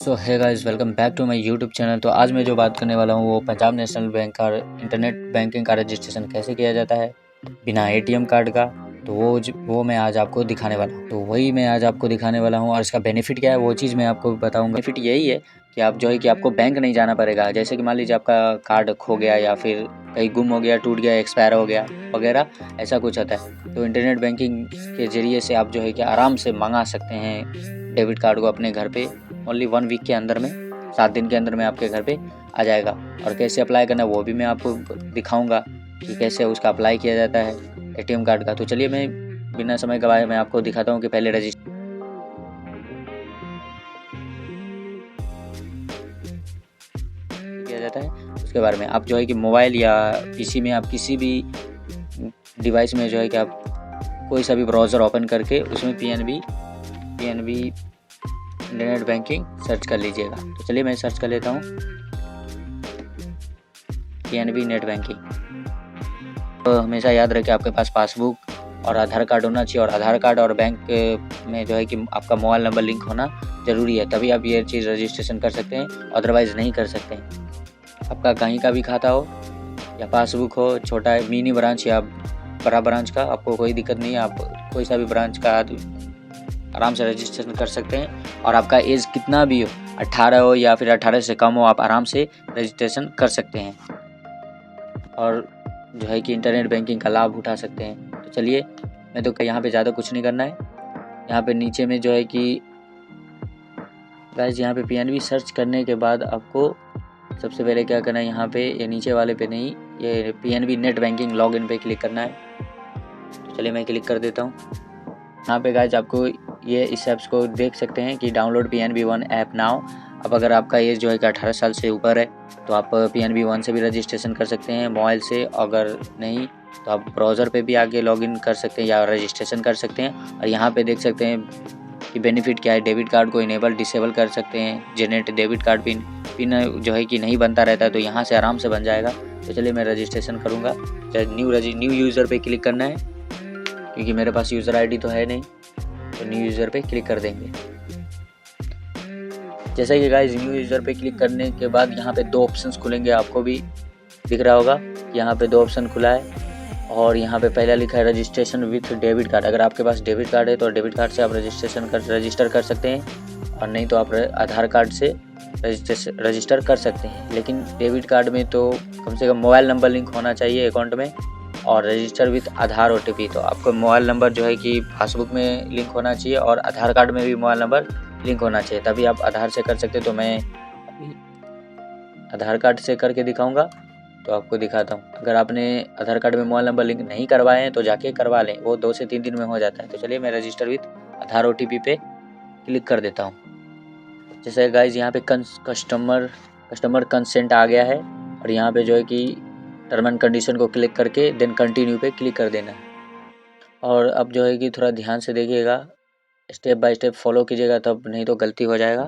सो है guys, welcome back to my YouTube channel. तो आज मैं जो बात करने वाला हूँ वो पंजाब नेशनल बैंक का इंटरनेट बैंकिंग का रजिस्ट्रेशन कैसे किया जाता है बिना एटीएम कार्ड का। तो वो मैं आज आपको दिखाने वाला हूँ। तो वही मैं आज आपको दिखाने वाला हूँ और इसका बेनिफिट क्या है वो चीज़ मैं आपको बताऊँगा। बेनिफिट यही है कि आप जो है कि आपको बैंक नहीं जाना पड़ेगा। जैसे कि मान लीजिए आपका कार्ड खो गया या फिर कहीं गुम हो गया, टूट गया, एक्सपायर हो गया वगैरह, ऐसा कुछ होता है। तो इंटरनेट बैंकिंग के ज़रिए से आप जो है कि आराम से मंगा सकते हैं डेबिट कार्ड को अपने घर पे। ओनली 1 वीक के अंदर में, 7 दिन के अंदर में आपके घर पे आ जाएगा। और कैसे अप्लाई करना है वो भी मैं आपको दिखाऊंगा कि कैसे उसका अप्लाई किया जाता है एटीएम कार्ड का। तो चलिए मैं बिना समय गवाए मैं आपको दिखाता हूँ कि पहले रजिस्टर किया जाता है उसके बारे में। आप जो है कि मोबाइल या पीसी में, आप किसी भी डिवाइस में जो है कि आप कोई सा भी ब्राउज़र ओपन करके उसमें पीएनबी इंटरनेट बैंकिंग सर्च कर लीजिएगा। तो चलिए मैं सर्च कर लेता हूँ पीएनबी नेट बैंकिंग। तो हमेशा याद रखें आपके पास पासबुक और आधार कार्ड होना चाहिए, और आधार कार्ड और बैंक में जो है कि आपका मोबाइल नंबर लिंक होना ज़रूरी है, तभी आप ये चीज़ रजिस्ट्रेशन कर सकते हैं, अदरवाइज़ नहीं कर सकते हैं। आपका कहीं का भी खाता हो या पासबुक हो, छोटा मिनी ब्रांच या बड़ा ब्रांच का, आपको कोई दिक्कत नहीं है। आप कोई सा भी ब्रांच का आराम से रजिस्ट्रेशन कर सकते हैं। और आपका एज कितना भी हो, 18 हो या फिर 18 से कम हो, आप आराम से रजिस्ट्रेशन कर सकते हैं और जो है कि इंटरनेट बैंकिंग का लाभ उठा सकते हैं। तो चलिए मैं तो यहाँ पे ज़्यादा कुछ नहीं करना है। यहाँ पे नीचे में जो है कि गाइस, यहाँ पे पीएनबी सर्च करने के बाद आपको सबसे पहले क्या करना है, यहाँ पे ये नीचे वाले पे नहीं, ये पीएनबी नेट बैंकिंग लॉगिन पे क्लिक करना है। तो चलिए मैं क्लिक कर देता हूँ। यहाँ पे गाइस आपको ये इस ऐप्स को देख सकते हैं कि download PNB one app now. अब अगर आपका एज जो है कि 18 साल से ऊपर है तो आप पीएनबी वन से भी रजिस्ट्रेशन कर सकते हैं मोबाइल से। अगर नहीं तो आप ब्राउज़र पे भी आके लॉगिन कर सकते हैं या रजिस्ट्रेशन कर सकते हैं। और यहाँ पे देख सकते हैं कि बेनिफिट क्या है। डेबिट कार्ड को इनेबल डिसेबल कर सकते हैं। जनरेट डेबिट कार्ड पिन जो है कि नहीं बनता रहता है, तो यहाँ से आराम से बन जाएगा। तो चलिए मैं रजिस्ट्रेशन करूँगा। न्यू यूज़र पे क्लिक करना है क्योंकि मेरे पास यूज़र आईडी तो है नहीं, तो न्यू यूज़र पे क्लिक कर देंगे। जैसा कि गाइस न्यू यूज़र पे क्लिक करने के बाद यहाँ पे 2 ऑप्शंस खुलेंगे, आपको भी दिख रहा होगा। यहाँ पे 2 ऑप्शन खुला है और यहाँ पे पहला लिखा है रजिस्ट्रेशन विथ डेबिट कार्ड। अगर आपके पास डेबिट कार्ड है तो डेबिट कार्ड से आप रजिस्टर कर सकते हैं, और नहीं तो आप आधार कार्ड से रजिस्टर कर सकते हैं। लेकिन डेबिट कार्ड में तो कम से कम मोबाइल नंबर लिंक होना चाहिए अकाउंट में, और रजिस्टर विथ आधार ओटीपी। तो आपको मोबाइल नंबर जो है कि पासबुक में लिंक होना चाहिए और आधार कार्ड में भी मोबाइल नंबर लिंक होना चाहिए, तभी आप आधार से कर सकते हैं। तो मैं अभी आधार कार्ड से करके दिखाऊंगा, तो आपको दिखाता हूँ। अगर आपने आधार कार्ड में मोबाइल नंबर लिंक नहीं करवाए हैं तो जाके करवा लें, वो 2 से 3 दिन में हो जाता है। तो चलिए मैं रजिस्टर विथ आधार ओटीपी पे क्लिक कर देता हूँ। जैसे गाइज यहाँ पे कस्टमर कंसेंट आ गया है, और यहाँ पे जो है कि टर्म एंड कंडीशन को क्लिक करके देन कंटिन्यू पे क्लिक कर देना है। और अब जो है कि थोड़ा ध्यान से देखिएगा, स्टेप बाय स्टेप फॉलो कीजिएगा, तब नहीं तो गलती हो जाएगा,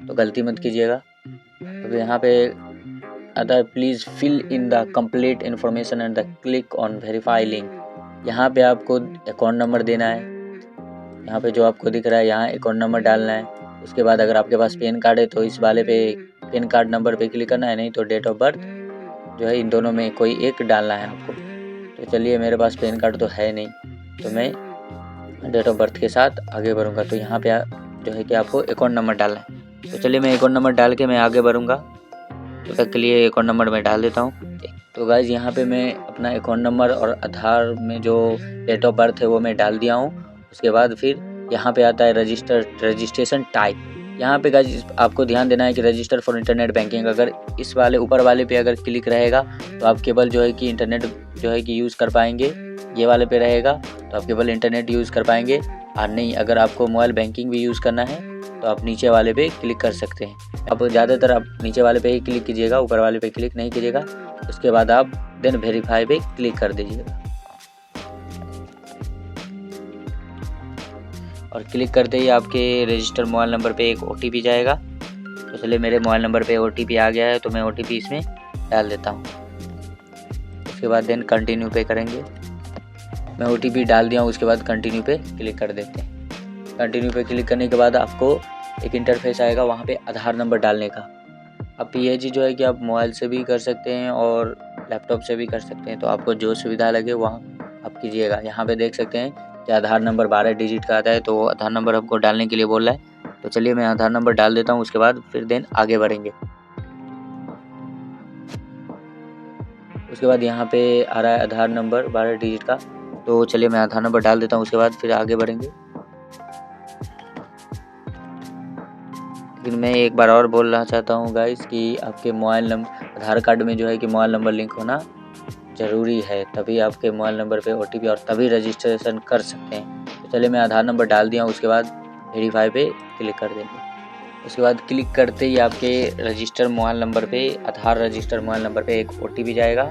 तो गलती मत कीजिएगा। अब यहाँ पे other please fill in the complete information and the click on verify link. यहाँ पे आपको अकाउंट नंबर देना है। यहाँ पे जो आपको दिख रहा है यहाँ अकाउंट नंबर डालना है। उसके बाद अगर आपके पास पैन कार्ड है तो इस वाले पे पैन कार्ड नंबर पे क्लिक करना है, नहीं तो डेट ऑफ बर्थ जो है इन दोनों में कोई एक डालना है आपको। तो चलिए मेरे पास पैन कार्ड तो है नहीं, तो मैं डेट ऑफ बर्थ के साथ आगे बढ़ूँगा। तो यहाँ पे जो है कि आपको अकाउंट नंबर डालना है। तो चलिए मैं अकाउंट नंबर डाल के मैं आगे बढ़ूँगा। तो तक के लिए अकाउंट नंबर मैं डाल देता हूँ। तो गाइज़ यहाँ पे मैं अपना अकाउंट नंबर और आधार में जो डेट ऑफ बर्थ है वो मैं डाल दिया हूँ। उसके बाद फिर यहाँ पे आता है रजिस्ट्रेशन टाइप। यहाँ पे गाइस आपको ध्यान देना है कि रजिस्टर फॉर इंटरनेट बैंकिंग, अगर इस वाले ऊपर वाले पे अगर क्लिक रहेगा तो आप केवल जो है कि इंटरनेट जो है कि यूज़ कर पाएंगे। ये वाले पे रहेगा तो आप केवल इंटरनेट यूज़ कर पाएंगे, और नहीं अगर आपको मोबाइल बैंकिंग भी यूज़ करना है तो आप नीचे वाले पे क्लिक कर सकते हैं। अब ज़्यादातर आप नीचे वाले पे ही क्लिक कीजिएगा, ऊपर वाले पे क्लिक नहीं कीजिएगा। उसके बाद आप देन वेरीफाई पे क्लिक कर दीजिएगा, और क्लिक करते ही आपके रजिस्टर मोबाइल नंबर पे एक ओटीपी जाएगा। तो चलिए मेरे मोबाइल नंबर पे ओटीपी आ गया है, तो मैं ओटीपी इसमें डाल देता हूँ। उसके बाद देन कंटिन्यू पे करेंगे। मैं ओटीपी डाल दिया हूँ, उसके बाद कंटिन्यू पे क्लिक कर देते हैं। कंटिन्यू पे क्लिक करने के बाद आपको एक इंटरफेस आएगा, वहाँ पे आधार नंबर डालने का। अब PAG जो है कि आप मोबाइल से भी कर सकते हैं और लैपटॉप से भी कर सकते हैं, तो आपको जो सुविधा लगे वहाँ आप कीजिएगा। यहाँ पे देख सकते हैं कि आधार नंबर 12 डिजिट का आता है, तो आधार नंबर हमको डालने के लिए बोल रहा है। तो चलिए मैं आधार नंबर डाल देता हूँ, उसके बाद फिर देन आगे बढ़ेंगे। उसके बाद यहाँ पे आ रहा है आधार नंबर 12 डिजिट का, तो चलिए मैं आधार नंबर डाल देता हूँ, उसके बाद फिर आगे बढ़ेंगे। लेकिन मैं एक बार और बोलना चाहता हूँ गाइस कि आपके मोबाइल नंबर आधार कार्ड में जो है कि मोबाइल नंबर लिंक होना ज़रूरी है, तभी आपके मोबाइल नंबर पे OTP और तभी रजिस्ट्रेशन कर सकते हैं। तो चलिए मैं आधार नंबर डाल दिया हूँ, उसके बाद वेरीफाई पे क्लिक कर देंगे। उसके बाद क्लिक करते ही आपके रजिस्टर मोबाइल नंबर पे, आधार रजिस्टर मोबाइल नंबर पे एक OTP जाएगा।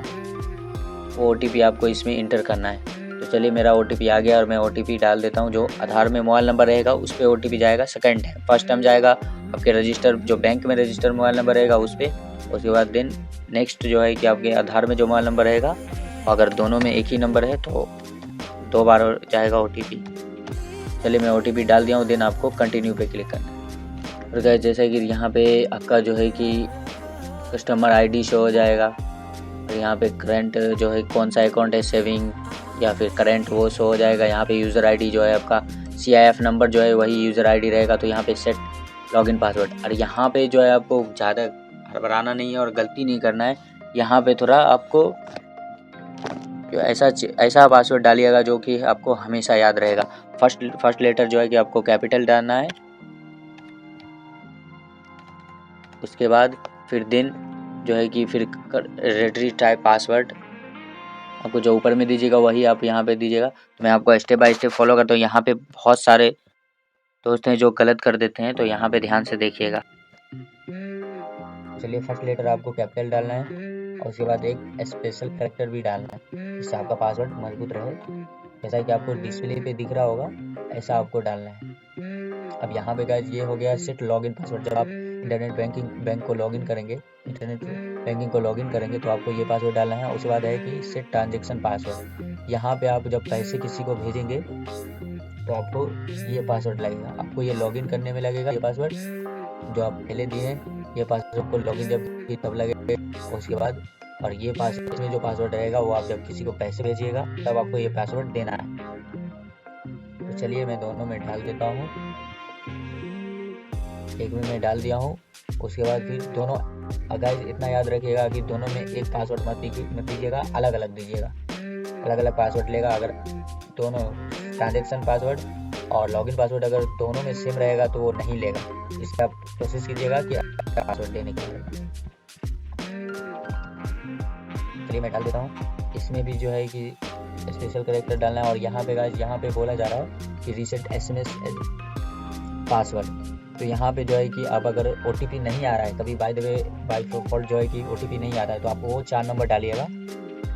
वो OTP आपको इसमें इंटर करना है। तो चलिए मेरा OTP आ गया और मैं OTP डाल देता हूँ। जो आधार में मोबाइल नंबर रहेगा उस पर OTP जाएगा, सेकंड टाइम। फर्स्ट टाइम जाएगा आपके रजिस्टर जो बैंक में रजिस्टर मोबाइल नंबर रहेगा उस पर। उसके बाद देन नेक्स्ट जो है कि आपके आधार में जो मोबाइल नंबर रहेगा, अगर दोनों में एक ही नंबर है तो 2 बार जाएगा OTP। चलिए मैं OTP डाल दिया हूँ, देन आपको कंटिन्यू पे क्लिक करना है। और गाइस जैसे कि यहाँ पे आपका जो है कि कस्टमर ID शो हो जाएगा, और यहाँ पे करंट जो है कौन सा अकाउंट है, सेविंग या फिर करंट, वो शो हो जाएगा। यहाँ पे यूज़र ID जो है आपका CIF नंबर जो है वही यूज़र ID रहेगा। तो यहाँ पे सेट लॉगिन पासवर्ड, और यहाँ पे जो है आपको ज़्यादा हड़बड़ाना नहीं है और गलती नहीं करना है। यहाँ पे थोड़ा आपको जो ऐसा पासवर्ड डालिएगा जो कि आपको हमेशा याद रहेगा। फर्स्ट लेटर जो है कि आपको कैपिटल डालना है। उसके बाद फिर देन जो है कि फिर रेटरी टाइप पासवर्ड आपको जो ऊपर में दीजिएगा वही आप यहाँ पे दीजिएगा। तो मैं आपको स्टेप बाय स्टेप फॉलो करता हूँ। यहाँ पे बहुत सारे दोस्त हैं जो गलत कर देते हैं, तो यहाँ पे ध्यान से देखिएगा। चलिए फर्स्ट लेटर आपको कैपिटल डालना है और उसके बाद एक स्पेशल कैरेक्टर भी डालना है, जिससे आपका पासवर्ड मजबूत रहे। जैसा कि आपको डिस्प्ले पे दिख रहा होगा ऐसा आपको डालना है। अब यहाँ पे गाइस ये हो गया सेट लॉगिन पासवर्ड। जब आप इंटरनेट बैंक को लॉगिन करेंगे, इंटरनेट बैंकिंग को लॉगिन करेंगे तो आपको ये पासवर्ड डालना है। उसके बाद है कि सेट ट्रांजेक्शन पासवर्ड। यहाँ पे आप जब पैसे किसी को भेजेंगे तो आपको ये पासवर्ड लगेगा, आपको ये लॉगिन करने में लगेगा। ये पासवर्ड जो आप पहले दिए हैं ये पासवर्ड को लॉगिन जब तब लगेगा। उसके बाद और ये पासवर्ड में जो पासवर्ड रहेगा वो आप जब किसी को पैसे भेजिएगा तब आपको ये पासवर्ड देना है। तो चलिए मैं दोनों में डाल देता हूँ। एक में मैं डाल दिया हूँ। उसके बाद फिर दोनों गाइस इतना याद रखिएगा कि दोनों में एक पासवर्ड मत दीजिएगा, अलग अलग दीजिएगा। अलग अलग पासवर्ड लेगा। अगर दोनों ट्रांजेक्शन पासवर्ड और लॉगिन पासवर्ड अगर दोनों में सेम रहेगा तो वो नहीं लेगा। इसका आप कोशिश कीजिएगा कि आपका पासवर्ड देने के लिए। चलिए मैं डाल देता हूँ। इसमें भी जो है कि स्पेशल कैरेक्टर डालना है। और यहाँ पे गाइस यहाँ पे बोला जा रहा है कि रीसेट SMS पासवर्ड। तो यहाँ पे जो है कि आप अगर OTP नहीं आ रहा है, कभी बाय डिफ़ॉल्ट जो है कि OTP नहीं आता है, तो आपको वो 4 नंबर डालिएगा।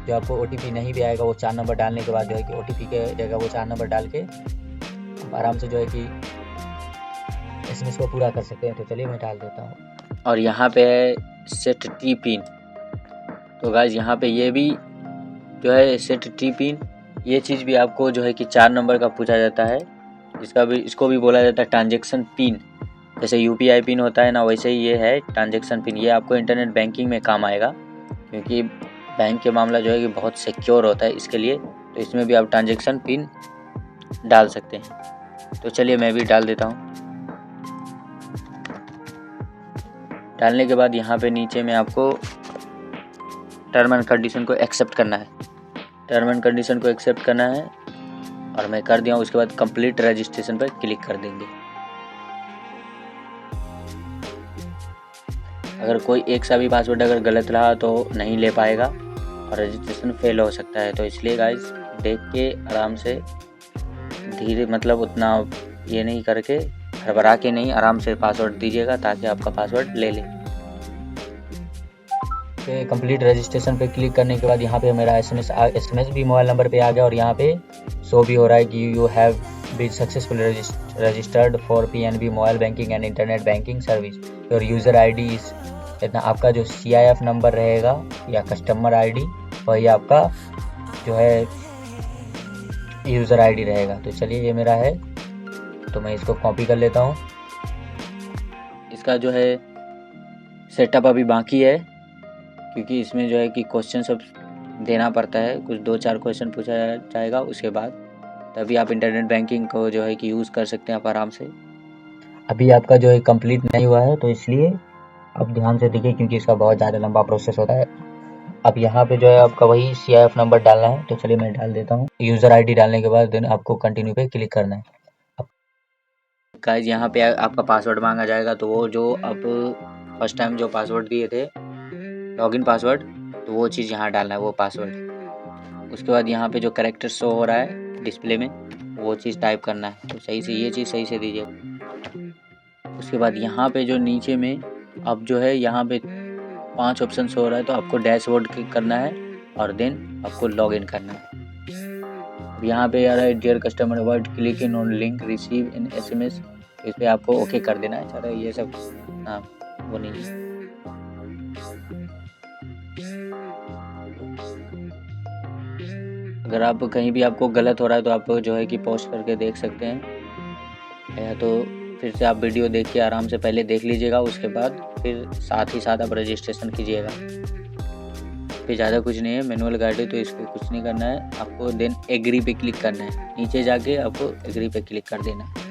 जो आपको OTP नहीं भी आएगा वो 4 नंबर डालने के बाद जो है कि OTP के जगह वो 4 नंबर डाल के आप आराम से जो है कि SMS को पूरा कर सकते हैं। तो चलिए मैं डाल देता हूँ। और यहाँ पे है सेट टी पिन। तो गाइस यहाँ पे ये भी जो है सेट टी पिन, ये चीज़ भी आपको जो है कि 4 नंबर का पूछा जाता है। इसको भी बोला जाता है ट्रांजेक्शन पिन। जैसे UPI पिन होता है ना, वैसे ही ये है ट्रांजेक्शन पिन। ये आपको इंटरनेट बैंकिंग में काम आएगा, क्योंकि बैंक के मामला जो है कि बहुत सिक्योर होता है इसके लिए। तो इसमें भी आप ट्रांजेक्शन पिन डाल सकते हैं। तो चलिए मैं भी डाल देता हूँ। डालने के बाद यहाँ पे नीचे में आपको टर्म एंड कंडीशन को एक्सेप्ट करना है। टर्म एंड कंडीशन को एक्सेप्ट करना है और मैं कर दिया हूँ। उसके बाद कंप्लीट रजिस्ट्रेशन पर क्लिक कर देंगे। अगर कोई एक सा भी पासवर्ड अगर गलत रहा तो नहीं ले पाएगा और रजिस्ट्रेशन फेल हो सकता है। तो इसलिए गाइस देख के आराम से धीरे, मतलब उतना ये नहीं करके हड़बड़ा के नहीं, आराम से पासवर्ड दीजिएगा ताकि आपका पासवर्ड ले ले। कंप्लीट रजिस्ट्रेशन पे क्लिक करने के बाद यहाँ पे मेरा SMS भी मोबाइल नंबर पे आ गया और यहाँ पे शो भी हो रहा है कि you have been successfully registered for PNB mobile banking and internet banking service. Your user ID इस इतना आपका जो CIF नंबर रहेगा या कस्टमर ID वही आपका जो है यूज़र ID रहेगा। तो चलिए ये मेरा है, तो मैं इसको कॉपी कर लेता हूँ इसका जो है सेटअप अभी बाकी है, क्योंकि इसमें जो है कि क्वेश्चन सब देना पड़ता है। कुछ 2-4 क्वेश्चन पूछा जाएगा, उसके बाद तभी आप इंटरनेट बैंकिंग को जो है कि यूज़ कर सकते हैं आप आराम से। अभी आपका जो है कंप्लीट नहीं हुआ है, तो इसलिए आप ध्यान से देखिए, क्योंकि इसका बहुत ज़्यादा लंबा प्रोसेस होता है। अब यहाँ पे जो है आपका वही CIF नंबर डालना है, तो चलिए मैं डाल देता हूँ। यूज़र ID डालने के बाद देन आपको कंटिन्यू पे क्लिक करना है। अब गाइस यहाँ पे आपका पासवर्ड मांगा जाएगा, तो वो जो आप फर्स्ट टाइम जो पासवर्ड दिए थे, लॉगिन पासवर्ड, तो वो चीज़ यहाँ डालना है, वो पासवर्ड। उसके बाद यहाँ पे जो कैरेक्टर शो हो रहा है डिस्प्ले में, वो चीज़ टाइप करना है, तो सही से ये चीज़ सही से दीजिए। उसके बाद यहाँ पे जो नीचे में अब जो है यहाँ पे 5 ऑप्शन हो रहा है, तो आपको डैशबोर्ड क्लिक करना है और देन आपको लॉगिन करना है। अब यहाँ पे आ रहा है dear customer avoid clicking on link receive in SMS, इस पर आपको ओके कर देना है। चलो ये सब वो नहीं है। अगर आप कहीं भी आपको गलत हो रहा है तो आप जो है कि पॉज करके देख सकते हैं, या तो फिर से आप वीडियो देख के आराम से पहले देख लीजिएगा, उसके बाद फिर साथ ही साथ आप रजिस्ट्रेशन कीजिएगा। फिर ज़्यादा कुछ नहीं है, मैनुअल गाइड है, तो इसको कुछ नहीं करना है आपको। देन एग्री पे क्लिक करना है, नीचे जाके आपको एग्री पे क्लिक कर देना है।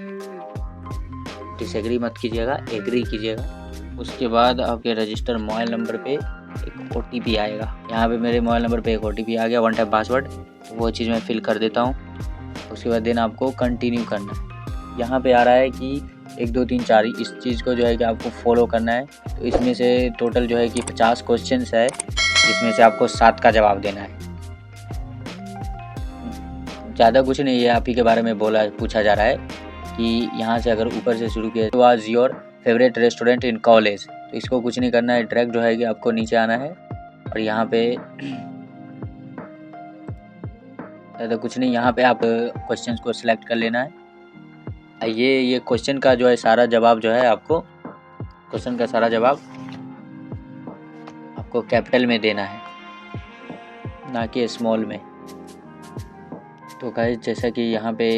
डिसएग्री मत कीजिएगा, एग्री कीजिएगा। उसके बाद आपके रजिस्टर मोबाइल नंबर पे एक OTP आएगा। यहाँ पे मेरे मोबाइल नंबर पे एक OTP आ गया, 1 टाइम पासवर्ड, तो वो चीज़ मैं फिल कर देता हूँ। उसके बाद देन आपको कंटिन्यू करना है। यहाँ पे आ रहा है कि 1 2 3 4 इस चीज़ को जो है कि आपको फॉलो करना है। तो इसमें से टोटल जो है कि 50 क्वेश्चन है, जिसमें से आपको 7 का जवाब देना है। ज़्यादा कुछ नहीं है, आप ही के बारे में पूछा जा रहा है कि यहाँ से अगर ऊपर से शुरू किया, was your favourite restaurant in college, तो इसको कुछ नहीं करना है, डायरेक्ट जो है कि आपको नीचे आना है और यहाँ पे ज़्यादा कुछ नहीं, यहाँ पे आप क्वेश्चंस को सिलेक्ट कर लेना है। ये क्वेश्चन का जो है सारा जवाब जो है आपको, क्वेश्चन का सारा जवाब आपको कैपिटल में देना है, ना कि स्मॉल में। तो गाइस जैसा कि यहाँ पे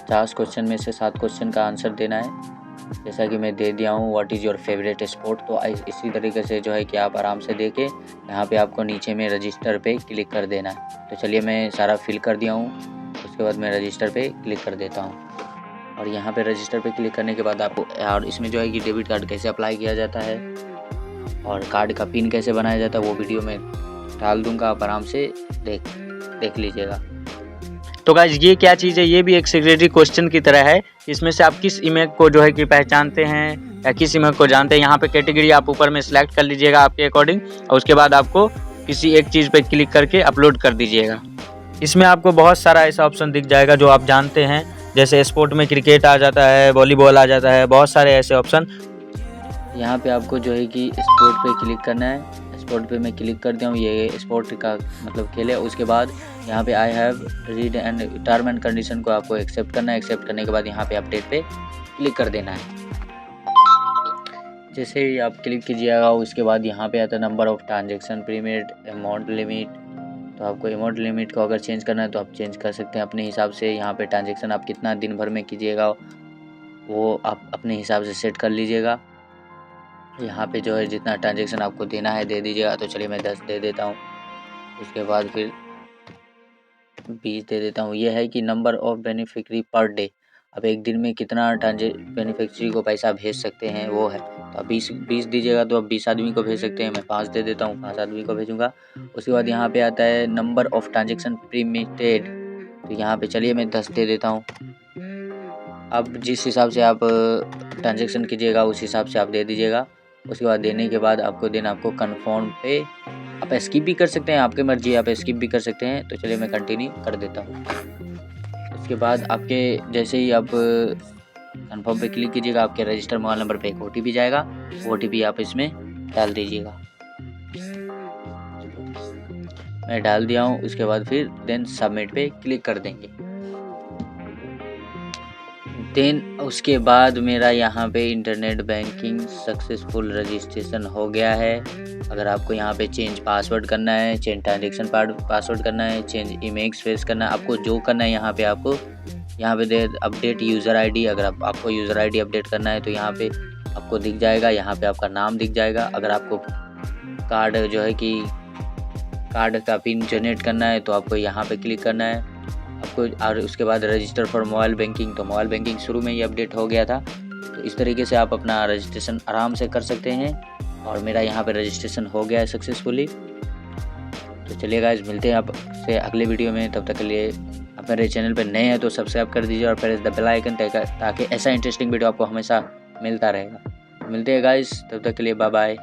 50 क्वेश्चन में से 7 क्वेश्चन का आंसर देना है, जैसा कि मैं दे दिया हूँ what is your favourite sport. तो इसी तरीके से जो है कि आप आराम से देके यहाँ पे आपको नीचे में रजिस्टर पे क्लिक कर देना है। तो चलिए मैं सारा फिल कर दिया हूँ, उसके बाद मैं रजिस्टर पे क्लिक कर देता हूँ। और यहाँ पे रजिस्टर पे क्लिक करने के बाद आपको, और इसमें जो है कि डेबिट कार्ड कैसे अप्लाई किया जाता है और कार्ड का पिन कैसे बनाया जाता है, वो वीडियो में डाल दूँगा, आप आराम से देख लीजिएगा। तो गाइस ये क्या चीज़ है, ये भी एक सिक्योरिटी क्वेश्चन की तरह है। इसमें से आप किस इमेज को जो है कि पहचानते हैं या किस इमेज को जानते हैं, यहाँ पे कैटेगरी आप ऊपर में सिलेक्ट कर लीजिएगा आपके अकॉर्डिंग, और उसके बाद आपको किसी एक चीज़ पे क्लिक करके अपलोड कर दीजिएगा। इसमें आपको बहुत सारा ऐसा ऑप्शन दिख जाएगा जो आप जानते हैं, जैसे स्पोर्ट में क्रिकेट आ जाता है, वॉलीबॉल आ जाता है, बहुत सारे ऐसे ऑप्शन। यहाँ पे आपको जो है कि स्पोर्ट पे क्लिक करना है। स्पोर्ट पे मैं क्लिक करता हूँ, ये स्पोर्ट का मतलब खेल है। उसके बाद यहाँ पे I have read and term and condition को आपको एक्सेप्ट करना है। एक्सेप्ट करने के बाद यहाँ पे अपडेट पे क्लिक कर देना है। जैसे ही आप क्लिक कीजिएगा, उसके बाद यहाँ पे आता है नंबर ऑफ ट्रांजेक्शन, प्रीमियड, अमाउंट लिमिट। तो आपको अमाउंट लिमिट को अगर चेंज करना है तो आप चेंज कर सकते हैं अपने हिसाब से। यहाँ पे ट्रांजेक्शन आप कितना दिन भर में कीजिएगा वो आप अपने हिसाब से सेट कर लीजिएगा। यहाँ पे जो है जितना ट्रांजेक्शन आपको देना है दे दीजिएगा। तो चलिए मैं 10 दे देता हूँ, उसके बाद फिर 20 दे देता हूँ। ये है कि number of beneficiary per day, अब एक दिन में कितना बेनिफिशियरी को पैसा भेज सकते हैं वो है। तो अब 20 दीजिएगा, तो अब 20 आदमी को भेज सकते हैं। मैं 5 दे देता हूँ, 5 आदमी को भेजूँगा। उसके बाद यहाँ पे आता है नंबर ऑफ ट्रांजेक्शन प्रीमिटेड, तो यहाँ पे चलिए मैं 10 दे देता हूँ। अब जिस हिसाब से आप ट्रांजेक्शन कीजिएगा उस हिसाब से आप दे दीजिएगा। उसके बाद देने के बाद आपको देना, आपको कन्फर्म पे आप स्किप भी कर सकते हैं, आपकी मर्जी, आप स्किप भी कर सकते हैं। तो चलिए मैं कंटिन्यू कर देता हूँ। उसके बाद आपके जैसे ही आप कन्फर्म पे क्लिक कीजिएगा, आपके रजिस्टर मोबाइल नंबर पे एक OTP जाएगा, OTP आप इसमें डाल दीजिएगा। मैं डाल दिया हूँ। उसके बाद फिर देन सबमिट पे क्लिक कर देंगे। देन उसके बाद मेरा यहाँ पे इंटरनेट बैंकिंग सक्सेसफुल रजिस्ट्रेशन हो गया है। अगर आपको यहाँ पे चेंज पासवर्ड करना है, चेंज ट्रांजेक्शन पासवर्ड करना है, चेंज इमेज फेस करना है, आपको जो करना है यहाँ पे आपको दे अपडेट यूज़र ID। अगर आपको यूज़र ID अपडेट करना है तो यहाँ पे आपको दिख जाएगा। यहाँ पे आपका नाम दिख जाएगा। अगर आपको कार्ड जो है कि कार्ड का पिन जनरेट करना है तो आपको यहाँ पे क्लिक करना है आपको, और उसके बाद रजिस्टर फॉर मोबाइल बैंकिंग। तो मोबाइल बैंकिंग शुरू में ही अपडेट हो गया था। तो इस तरीके से आप अपना रजिस्ट्रेशन आराम से कर सकते हैं। और मेरा यहाँ पे रजिस्ट्रेशन हो गया है सक्सेसफुली। तो चलिए गाइस, मिलते हैं आपसे अगले वीडियो में। तब तक के लिए आप मेरे चैनल पर नए हैं तो सब्सक्राइब कर दीजिए और प्रेस द बेल आइकन, ताकि ऐसा इंटरेस्टिंग वीडियो आपको हमेशा मिलता रहेगा। मिलते हैं गाइस, तब तक के लिए बाय बाय।